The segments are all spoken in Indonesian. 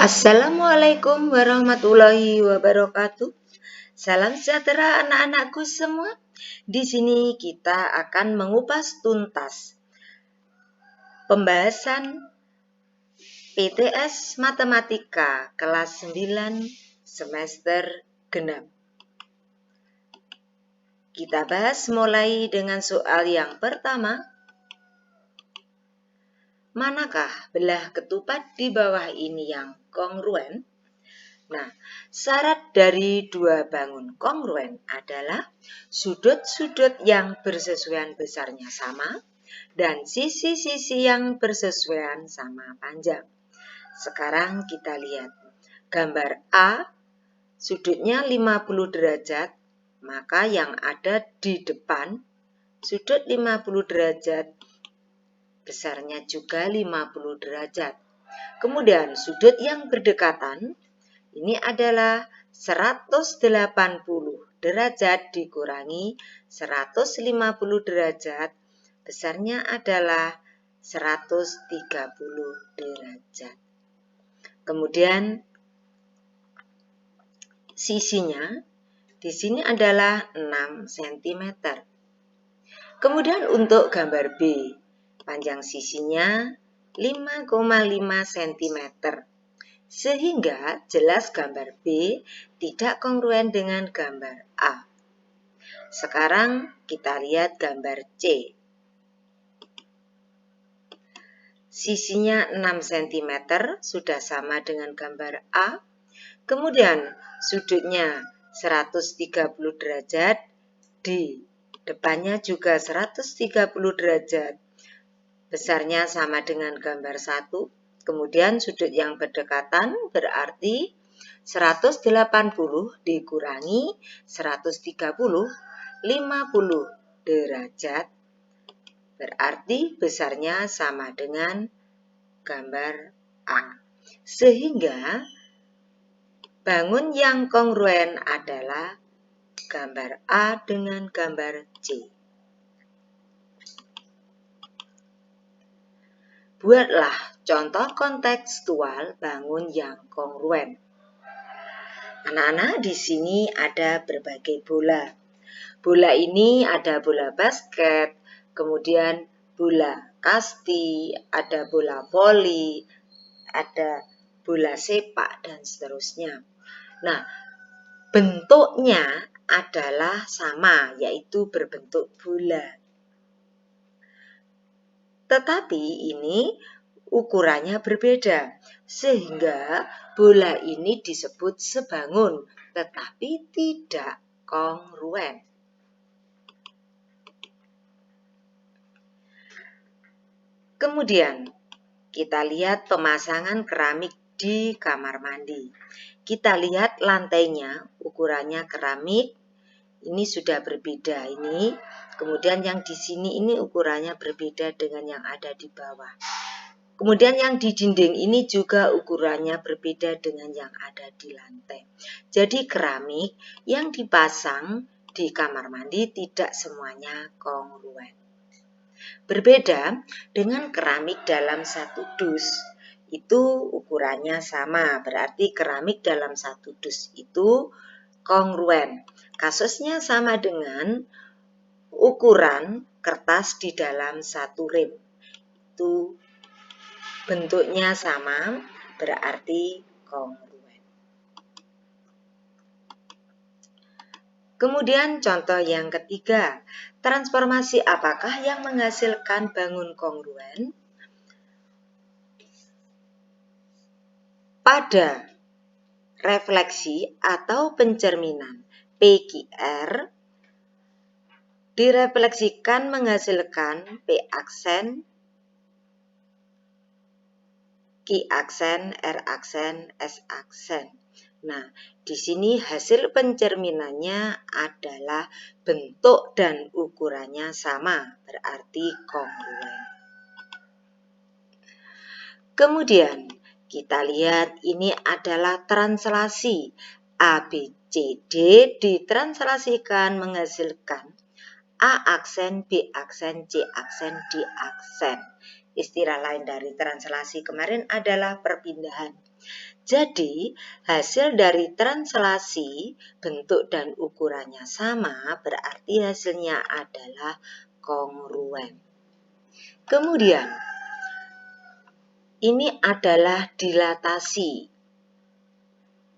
Assalamualaikum warahmatullahi wabarakatuh. Salam sejahtera anak-anakku semua. Di sini kita akan mengupas tuntas pembahasan PTS Matematika kelas 9 semester genap. Kita bahas mulai dengan soal yang pertama. Manakah belah ketupat di bawah ini yang kongruen? Nah, syarat dari dua bangun kongruen adalah sudut-sudut yang bersesuaian besarnya sama dan sisi-sisi yang bersesuaian sama panjang. Sekarang kita lihat gambar A, sudutnya 50 derajat, maka yang ada di depan sudut 50 derajat, besarnya juga 50 derajat. Kemudian sudut yang berdekatan ini adalah 180 derajat dikurangi 150 derajat, besarnya adalah 130 derajat. Kemudian sisinya di sini adalah 6 cm. Kemudian untuk gambar B, panjang sisinya 5,5 cm. Sehingga jelas gambar B tidak kongruen dengan gambar A. Sekarang kita lihat gambar C. Sisinya 6 cm sudah sama dengan gambar A. Kemudian sudutnya 130 derajat, di depannya juga 130 derajat. Besarnya sama dengan gambar 1. Kemudian sudut yang berdekatan berarti 180 dikurangi 130, 50 derajat. Berarti besarnya sama dengan gambar A. Sehingga bangun yang kongruen adalah gambar A dengan gambar C. Buatlah contoh kontekstual bangun yang kongruen. Anak-anak, di sini ada berbagai bola. Bola ini ada bola basket, kemudian bola kasti, ada bola voli, ada bola sepak, dan seterusnya. Nah, bentuknya adalah sama, yaitu berbentuk bola. Tetapi ini ukurannya berbeda, sehingga bola ini disebut sebangun, tetapi tidak kongruen. Kemudian, kita lihat pemasangan keramik di kamar mandi. Kita lihat lantainya, ukurannya keramik, ini sudah berbeda ini. Kemudian yang di sini ini ukurannya berbeda dengan yang ada di bawah. Kemudian yang di dinding ini juga ukurannya berbeda dengan yang ada di lantai. Jadi keramik yang dipasang di kamar mandi tidak semuanya kongruen. Berbeda dengan keramik dalam satu dus. Itu ukurannya sama, berarti keramik dalam satu dus itu kongruen. Kasusnya sama dengan ukuran kertas di dalam satu rem. Itu bentuknya sama, berarti kongruen. Kemudian contoh yang ketiga, transformasi apakah yang menghasilkan bangun kongruen? Pada refleksi atau pencerminan PQR direfleksikan menghasilkan P aksen, Q aksen, R aksen, S aksen. Nah, di sini hasil pencerminannya adalah bentuk dan ukurannya sama, berarti kongruen. Kemudian kita lihat ini adalah translasi ABCD ditranslasikan menghasilkan A aksen, B aksen, C aksen, D aksen. Istilah lain dari translasi kemarin adalah perpindahan. Jadi, hasil dari translasi bentuk dan ukurannya sama, berarti hasilnya adalah kongruen. Kemudian, ini adalah dilatasi.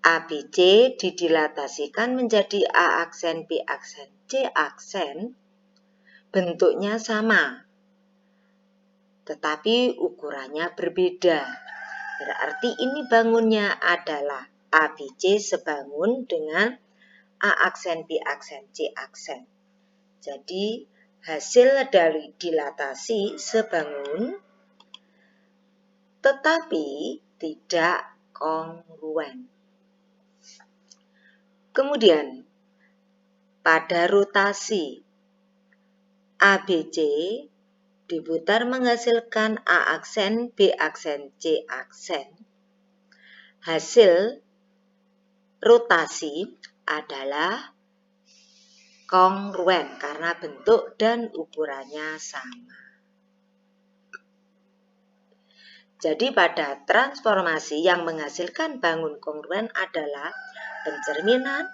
ABC didilatasikan menjadi A aksen, B aksen, C aksen. Bentuknya sama, tetapi ukurannya berbeda. Berarti ini bangunnya adalah ABC sebangun dengan A aksen, B aksen, C aksen. Jadi hasil dari dilatasi sebangun, tetapi tidak kongruen. Kemudian pada rotasi ABC diputar menghasilkan A aksen, B aksen, C aksen. Hasil rotasi adalah kongruen karena bentuk dan ukurannya sama. Jadi pada transformasi yang menghasilkan bangun kongruen adalah pencerminan,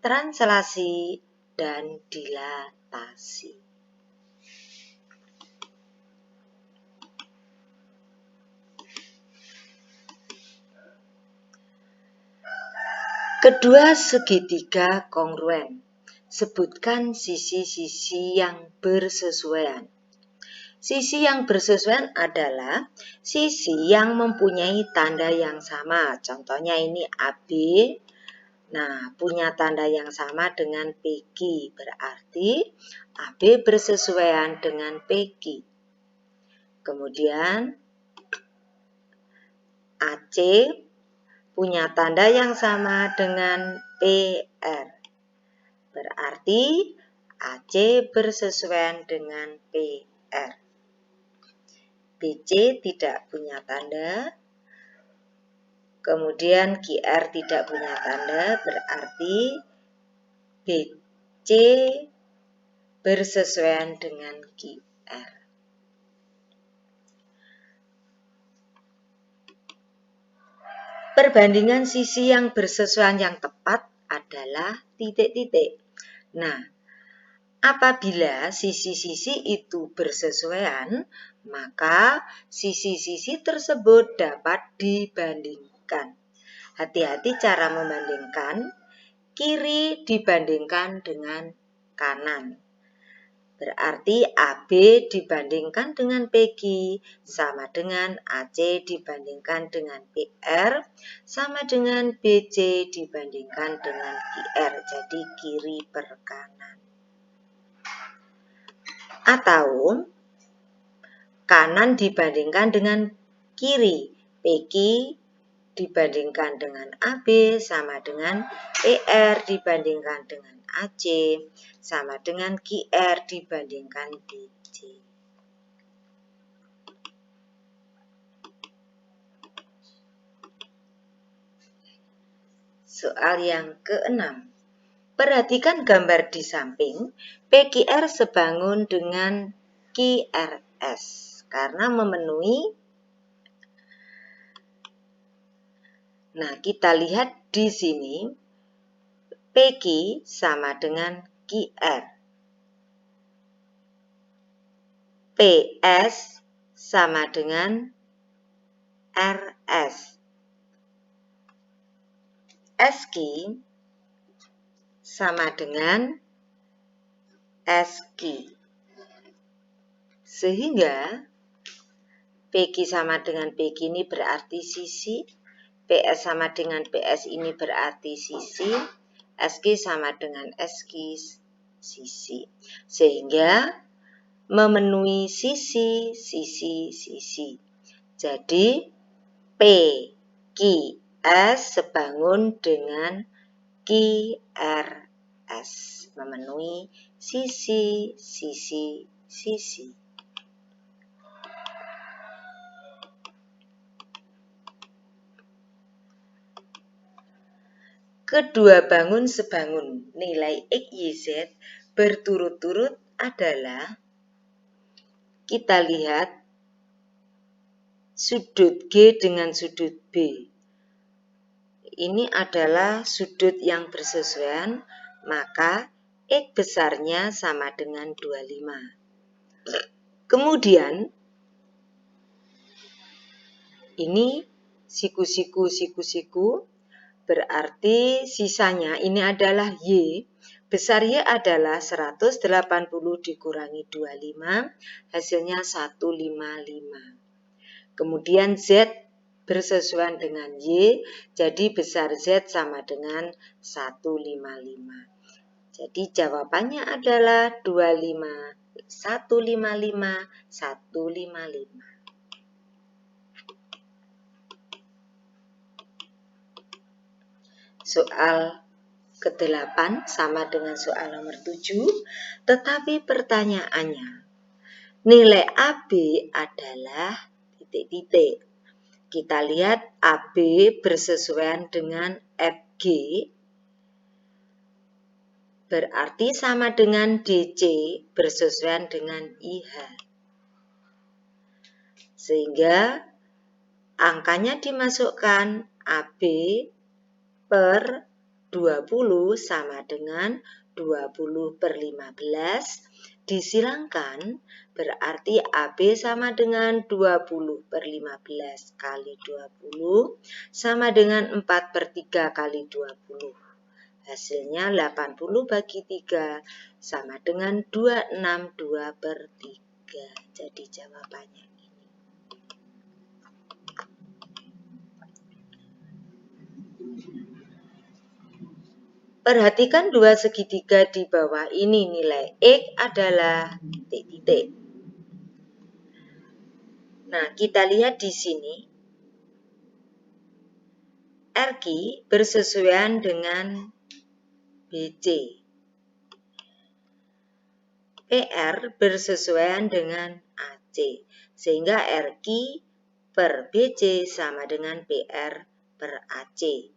translasi, dan dilatasi. Kedua segitiga kongruen. Sebutkan sisi-sisi yang bersesuaian. Sisi yang bersesuaian adalah sisi yang mempunyai tanda yang sama. Contohnya ini AB. Nah, punya tanda yang sama dengan PQ. Berarti AB bersesuaian dengan PQ. Kemudian AC punya tanda yang sama dengan PR. Berarti AC bersesuaian dengan PR. BC tidak punya tanda. Kemudian QR tidak punya tanda, berarti BC bersesuaian dengan QR. Perbandingan sisi yang bersesuaian yang tepat adalah titik-titik. Nah, apabila sisi-sisi itu bersesuaian, maka sisi-sisi tersebut dapat dibandingkan. Hati-hati cara membandingkan, kiri dibandingkan dengan kanan. Berarti AB dibandingkan dengan PQ sama dengan AC dibandingkan dengan PR sama dengan BC dibandingkan dengan QR. Jadi kiri per kanan. Atau kanan dibandingkan dengan kiri. PQ dibandingkan dengan AB sama dengan PR dibandingkan dengan AC sama dengan QR dibandingkan BC. Soal yang ke-6. Perhatikan gambar di samping. PQR sebangun dengan QRS karena memenuhi. Nah, kita lihat di sini PQ sama dengan QR. PS sama dengan RS. SQ sama dengan SQ. Sehingga PQ sama dengan PQ ini berarti sisi, PS sama dengan PS ini berarti sisi, SQ sama dengan SQ sisi. Sehingga memenuhi sisi. Jadi PQS sebangun dengan QRS, memenuhi sisi. Kedua bangun sebangun nilai X, Y, Z berturut-turut adalah, kita lihat sudut G dengan sudut B. ini adalah sudut yang bersesuaian, maka X besarnya sama dengan 25. Kemudian, ini siku-siku, berarti sisanya ini adalah Y. Besar Y adalah 180 dikurangi 25, hasilnya 155. Kemudian Z bersesuaian dengan Y, jadi besar Z sama dengan 155. Jadi jawabannya adalah 25, 155, 155. Soal ke-8 sama dengan soal nomor 7, tetapi pertanyaannya, nilai AB adalah titik-titik. Kita lihat AB bersesuaian dengan FG, berarti sama dengan DC bersesuaian dengan IH. Sehingga angkanya dimasukkan AB per 20 sama dengan 20/15, disilangkan berarti AB sama dengan 20/15 kali 20 sama dengan 4/3 kali 20. Hasilnya 80 bagi 3 sama dengan 262/3. Jadi jawabannya ini. Perhatikan dua segitiga di bawah ini, nilai X adalah titik-titik. Nah, kita lihat di sini. RQ bersesuaian dengan BC. PR bersesuaian dengan AC. Sehingga RQ per BC sama dengan PR per AC.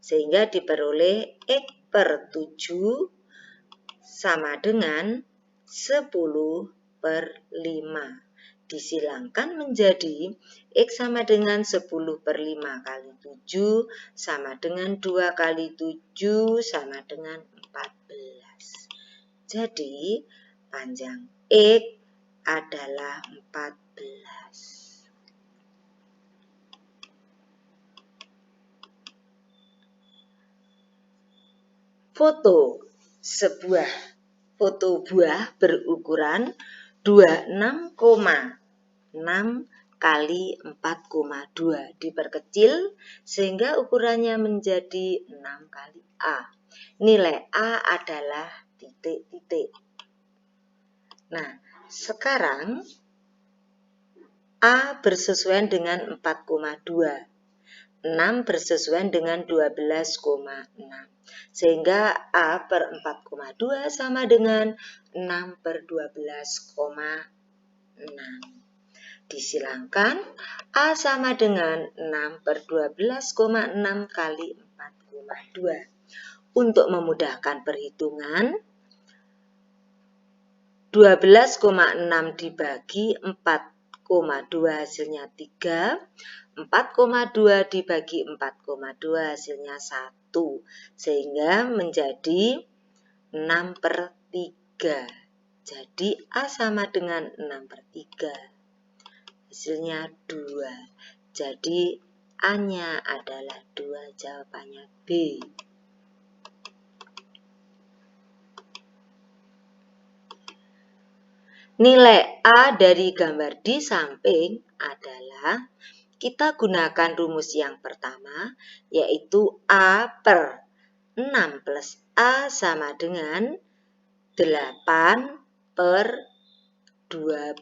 Sehingga diperoleh X per 7 sama dengan 10/5. Disilangkan menjadi X sama dengan 10/5 kali 7 sama dengan 2 kali 7 sama dengan 14. Jadi panjang X adalah 14. Foto sebuah foto buah berukuran 26,6 kali 4,2 diperkecil sehingga ukurannya menjadi 6 kali A. Nilai A adalah titik-titik. Nah, sekarang A bersesuaian dengan 4,2. 6 bersesuaian dengan 12,6. Sehingga A per 4,2 sama dengan 6 per 12,6. Disilangkan A sama dengan 6 per 12,6 kali 4,2. Untuk memudahkan perhitungan, 12,6 dibagi 4,2 hasilnya 3. 4,2 dibagi 4,2 hasilnya 1. Sehingga menjadi 6/3. Jadi A sama dengan 6/3. Hasilnya 2. Jadi A-nya adalah 2. Jawabannya B. Nilai A dari gambar di samping adalah, kita gunakan rumus yang pertama, yaitu A per 6 plus A sama dengan 8 per 12.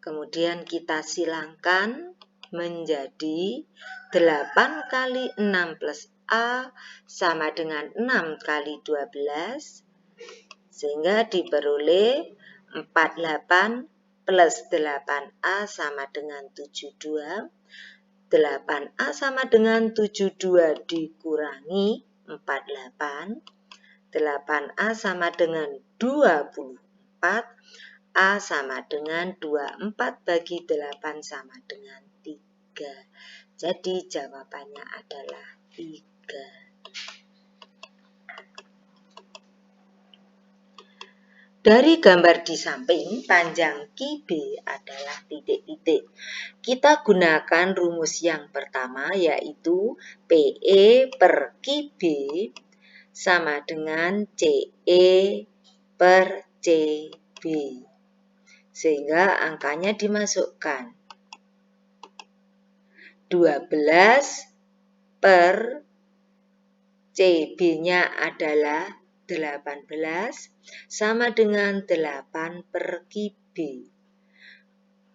Kemudian kita silangkan menjadi 8 kali 6 plus A sama dengan 6 kali 12, sehingga diperoleh 48 plus 8A sama dengan 72. 8A sama dengan 72 dikurangi 48. 8A sama dengan 24. A sama dengan 24 bagi 8 sama dengan 3. 3. Jadi jawabannya adalah 3. Dari gambar di samping, panjang QB adalah titik-titik. Kita gunakan rumus yang pertama, yaitu PE per QB sama dengan CE per CB. Sehingga angkanya dimasukkan. 12 per CB-nya adalah 18 sama dengan 8 per QB.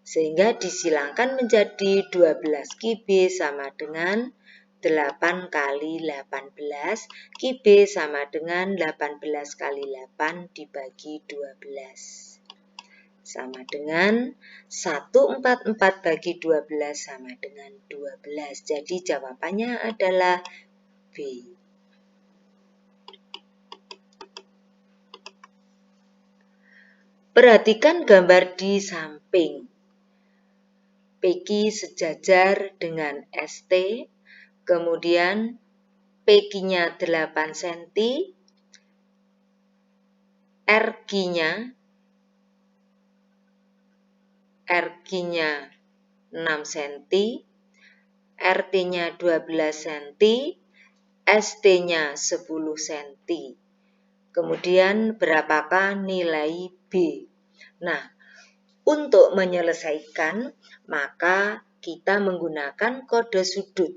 Sehingga disilangkan menjadi 12 QB sama dengan 8 kali 18. QB sama dengan 18 kali 8 dibagi 12. Sama dengan 144 bagi 12 sama dengan 12. Jadi jawabannya adalah B. Perhatikan gambar di samping. PQ sejajar dengan ST, kemudian PQ-nya 8 cm, RQ-nya 6 cm, RT-nya 12 cm, ST-nya 10 cm. Kemudian berapakah nilai B? Nah, untuk menyelesaikan, maka kita menggunakan kode sudut.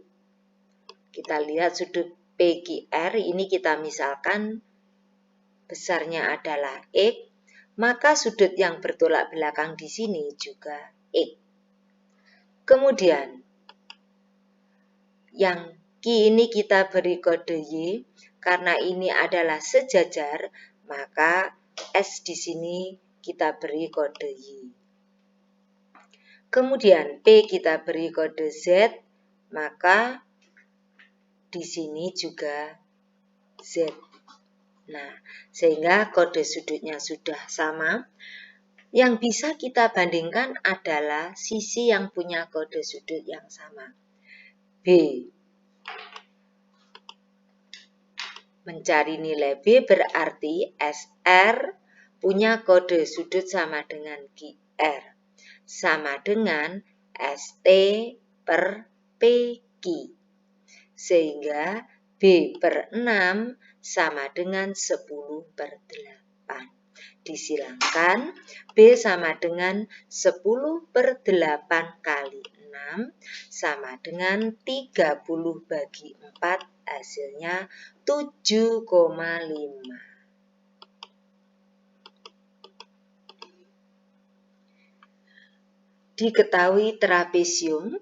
Kita lihat sudut PQR, ini kita misalkan besarnya adalah X, maka sudut yang bertolak belakang di sini juga X. Kemudian, yang Q ini kita beri kode Y, karena ini adalah sejajar, maka S di sini kita beri kode Y. Kemudian P kita beri kode Z, maka di sini juga Z. Nah, sehingga kode sudutnya sudah sama. Yang bisa kita bandingkan adalah sisi yang punya kode sudut yang sama. B. Mencari nilai B berarti SR punya kode sudut sama dengan QR. Sama dengan ST per PQ. Sehingga B per 6 sama dengan 10 per 8. Disilangkan, B sama dengan 10 per 8 kali 6 sama dengan 30 bagi 4, hasilnya 7,5. Diketahui trapesium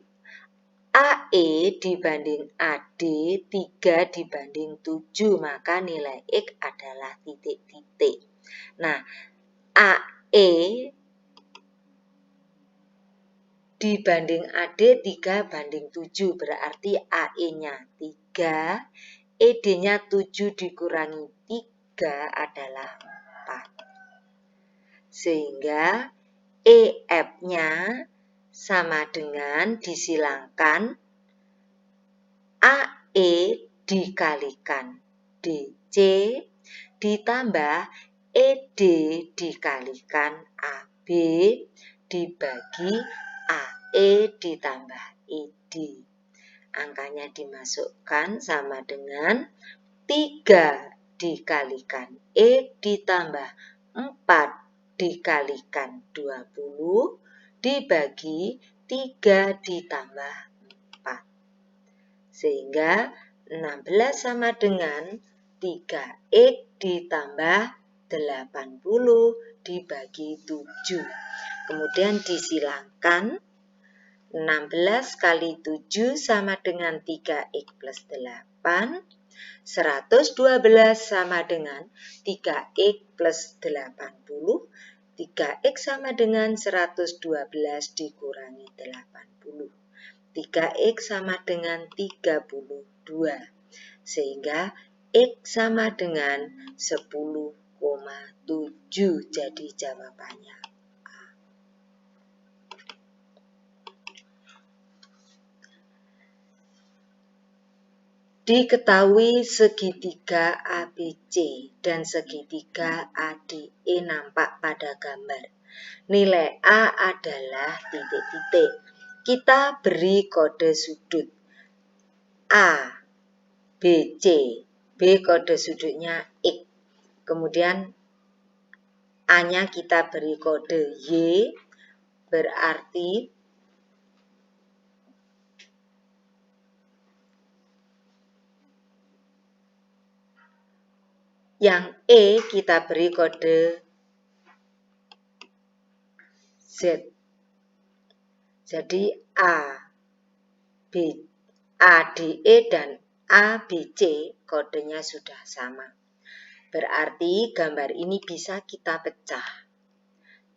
AE dibanding AD 3 dibanding 7, maka nilai X adalah titik-titik. Nah, AE dibanding AD 3 banding 7, berarti AE-nya 3, ED-nya 7 dikurangi 3 adalah 4. Sehingga EF-nya sama dengan disilangkan AE dikalikan DC ditambah ED dikalikan AB dibagi AE ditambah ED. Angkanya dimasukkan sama dengan 3 dikalikan E ditambah 4 dikalikan 20 dibagi 3 ditambah 4. Sehingga 16 sama dengan 3X ditambah 80 dibagi 7. Kemudian disilangkan, 16 kali 7 sama dengan 3X plus 8. 112 sama dengan 3X plus 80. 3X sama dengan 112 dikurangi 80. 3X sama dengan 32. Sehingga X sama dengan 10,7. Jadi jawabannya A. Diketahui segitiga ABC dan segitiga ADE nampak pada gambar. Nilai A adalah titik-titik. Kita beri kode sudut A, B, C. B kode sudutnya X. Kemudian A-nya kita beri kode Y, berarti yang E kita beri kode Z. Jadi ADE dan ABC kodenya sudah sama. Berarti gambar ini bisa kita pecah.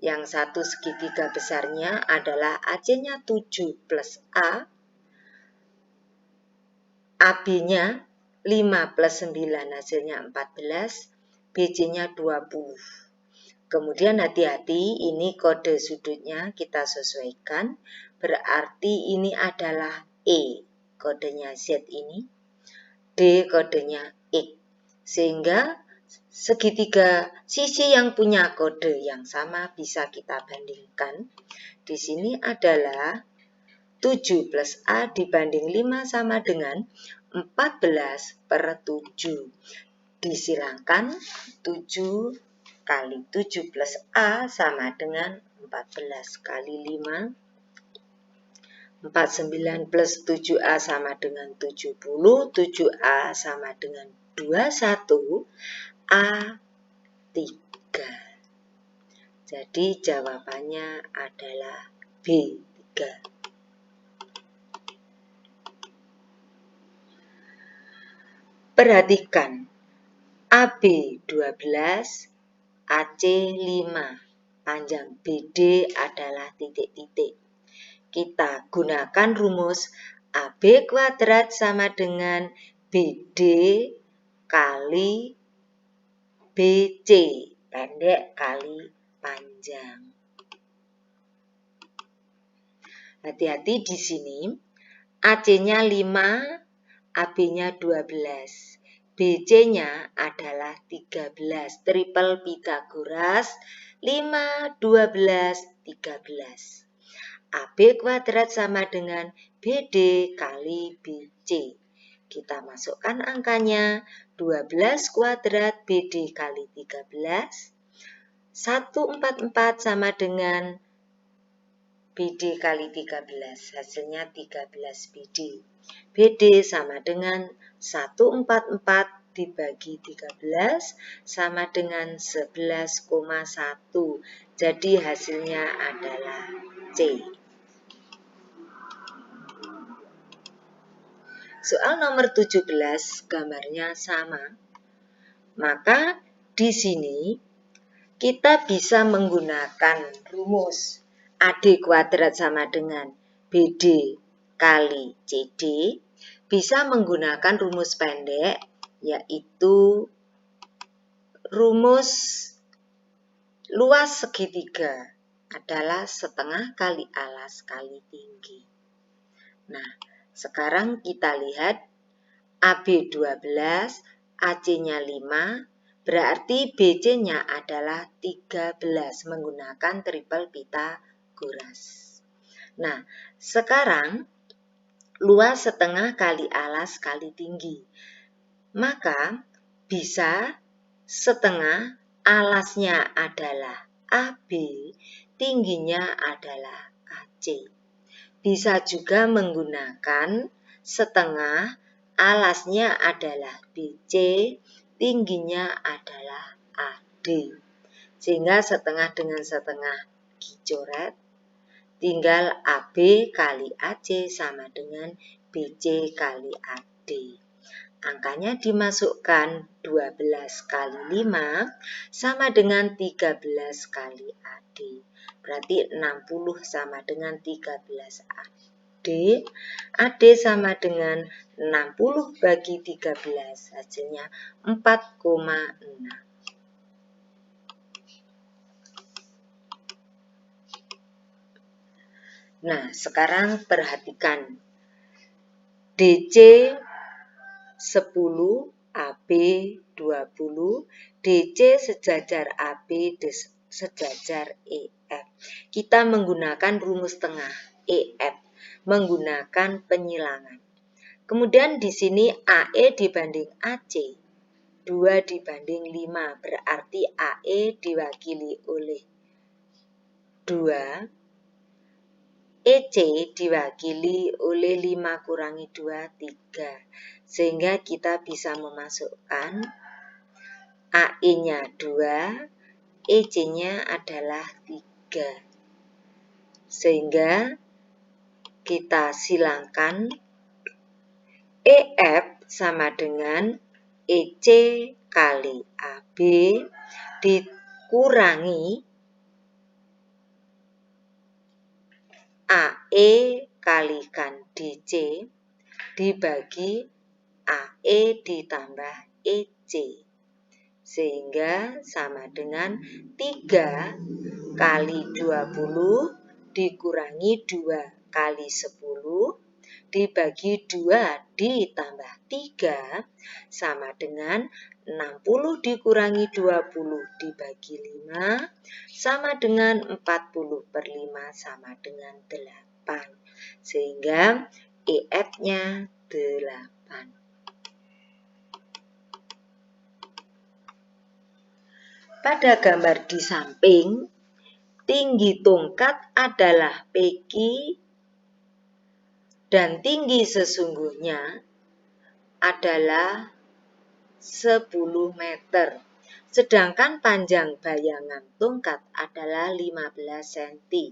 Yang satu segitiga besarnya adalah AC-nya 7 plus A, AB-nya 5 plus 9 hasilnya 14, BC-nya 20. Kemudian hati-hati, ini kode sudutnya kita sesuaikan, berarti ini adalah E, kodenya Z ini, D kodenya X. Sehingga segitiga sisi yang punya kode yang sama bisa kita bandingkan. Di sini adalah 7 plus A dibanding 5 sama dengan 14 per 7. Disilangkan 7 kali 7 plus A sama dengan 14 kali 5. 49 plus 7A sama dengan 70. 7A sama dengan 21. A3. Jadi jawabannya adalah B3. Perhatikan, AB 12, AC 5, panjang BD adalah titik-titik. Kita gunakan rumus AB kuadrat sama dengan BD kali BC, pendek kali panjang. Hati-hati di sini, AC-nya 5, AB-nya 12. BC-nya adalah 13, triple Pythagoras, 5, 12, 13. AB kuadrat sama dengan BD kali BC. Kita masukkan angkanya, 12 kuadrat BD kali 13. 144 sama dengan BD kali 13, hasilnya 13 BD. BD sama dengan 144 dibagi 13 sama dengan 11,1. Jadi hasilnya adalah C. Soal nomor 17 gambarnya sama. Maka di sini kita bisa menggunakan rumus AD kuadrat sama dengan BD kali CD, bisa menggunakan rumus pendek, yaitu rumus luas segitiga adalah setengah kali alas kali tinggi. Nah, sekarang kita lihat AB 12, AC-nya 5, berarti BC-nya adalah 13 menggunakan triple Pythagoras. Nah, sekarang luas setengah kali alas kali tinggi. Maka bisa setengah alasnya adalah AB, tingginya adalah AC. Bisa juga menggunakan setengah alasnya adalah BC, tingginya adalah AD. Sehingga setengah dengan setengah dicoret, tinggal AB kali AC sama dengan BC kali AD. Angkanya dimasukkan 12 kali 5 sama dengan 13 kali AD. Berarti 60 sama dengan 13 AD. AD sama dengan 60 bagi 13, hasilnya 4,6. Nah, sekarang perhatikan DC 10, AB 20, DC sejajar AB sejajar EF. Kita menggunakan rumus tengah EF, menggunakan penyilangan. Kemudian di sini AE dibanding AC, 2 dibanding 5, berarti AE diwakili oleh 2, EC diwakili oleh 5 kurangi 2, 3. Sehingga kita bisa memasukkan AE-nya 2, EC-nya adalah 3. Sehingga kita silangkan EF sama dengan EC kali AB dikurangi AE kalikan DC dibagi AE ditambah EC. Sehingga sama dengan 3 kali 20 dikurangi 2 kali 10 dibagi 2 ditambah 3 sama dengan 60 dikurangi 20 dibagi 5 sama dengan 40/5 sama dengan 8. Sehingga EF-nya 8. Pada gambar di samping, tinggi tongkat adalah PQ dan tinggi sesungguhnya adalah 10 meter. Sedangkan panjang bayangan tongkat adalah 15 cm.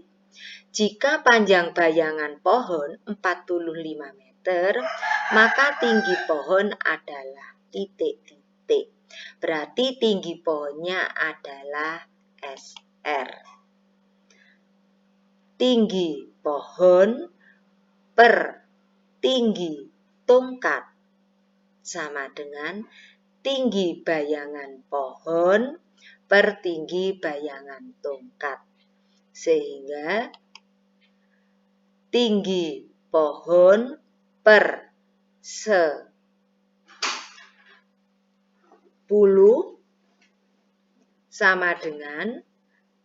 Jika panjang bayangan pohon 45 meter, maka tinggi pohon adalah titik-titik. Berarti tinggi pohonnya adalah SR. Tinggi pohon per tinggi tongkat sama dengan tinggi bayangan pohon per tinggi bayangan tongkat. Sehingga tinggi pohon per 10 sama dengan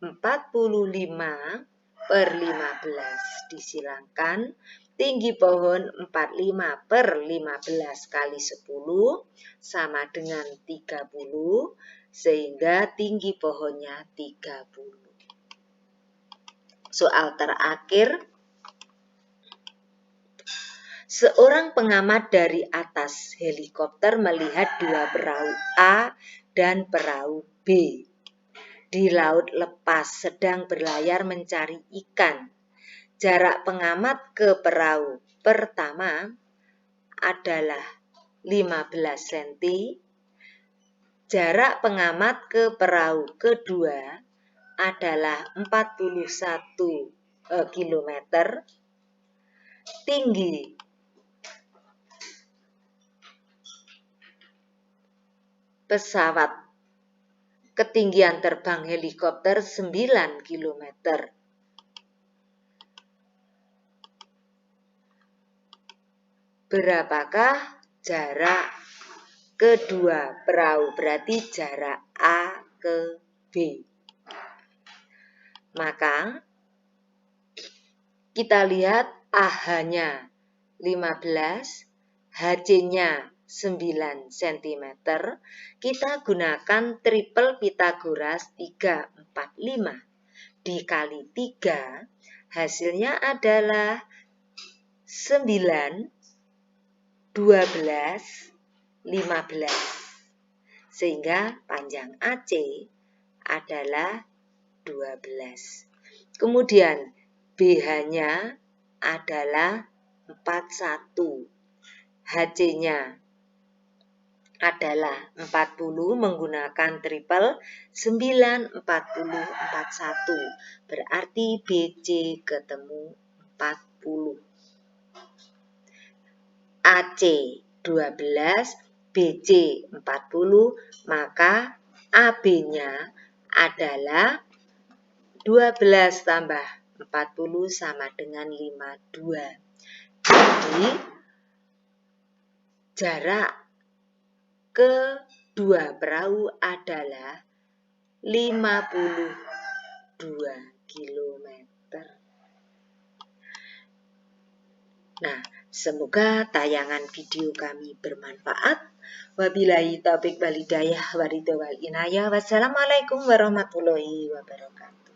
45/15. Disilangkan tinggi pohon 45/15 kali 10 sama dengan 30, sehingga tinggi pohonnya 30. Soal terakhir, seorang pengamat dari atas helikopter melihat 2 perahu A dan perahu B di laut lepas sedang berlayar mencari ikan. Jarak pengamat ke perahu pertama adalah 15 cm. Jarak pengamat ke perahu kedua adalah 41 km. Tinggi pesawat, ketinggian terbang helikopter 9 km. Berapakah jarak kedua perahu? Berarti jarak A ke B. Maka kita lihat AH-nya 15, HC-nya 9 cm. Kita gunakan triple Pythagoras 3, 4, 5 dikali 3, hasilnya adalah 9, 12, 15. Sehingga panjang AC adalah 12. Kemudian BH-nya adalah 41. HC-nya adalah 40 menggunakan triple 9, 40, 41. Berarti BC ketemu 40. AC 12, BC 40, maka AB-nya adalah 12 tambah 40 sama dengan 52. Jadi jarak kedua perahu adalah 52 km. Nah, semoga tayangan video kami bermanfaat. Wabillahi taufiq walhidayah waridho wal inayah. Wassalamualaikum warahmatullahi wabarakatuh.